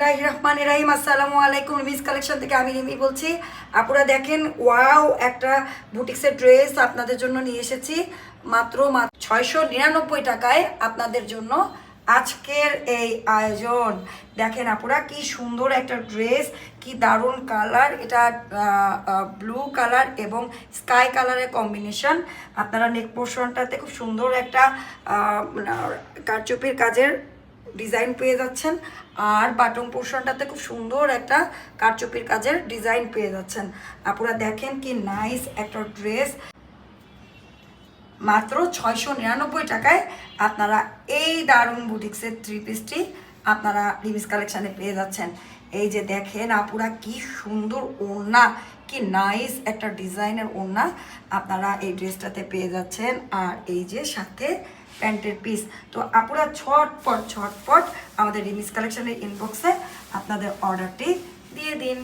আসসালামু আলাইকুম। রিমিস কালেকশন থেকে আমি রিমি বলছি। আপনারা দেখেন, ওয়াও, একটা বুটিক্সের ড্রেস আপনাদের জন্য নিয়ে এসেছি মাত্র 699 টাকায় আপনাদের জন্য আজকের এই আয়োজন। দেখেন আপুরা, কি সুন্দর একটা ড্রেস, কি দারুণ কালার। এটা ব্লু কালার এবং স্কাই কালারের কম্বিনেশন। আপনারা নেক পোর্শনটাতে খুব সুন্দর একটা কারচুপির কাজের ডিজাইন পেয়ে যাচ্ছেন, আর বাটন পোর্শনটাতে খুব সুন্দর একটা কারচুপির কাজের ডিজাইন পেয়ে যাচ্ছেন। আপনারা দেখেন কি নাইস একটা ড্রেস, মাত্র 699 টাকায় আপনারা এই দারুণ বুটিক্সের থ্রি পিসটি আপনারা রিমিস কালেকশানে পেয়ে যাচ্ছেন। এই যে দেখেন আপুরা, কি সুন্দর ওড়না, কি নাইস একটা ডিজাইনের ওড়না আপনারা এই ড্রেসটাতে পেয়ে যাচ্ছেন। আর এই যে সাথে প্যান্টের পিস। তো আপুরা ছটপট আমাদের রিমিস কালেকশনের ইনবক্সে আপনাদের অর্ডারটি দিয়ে দিন।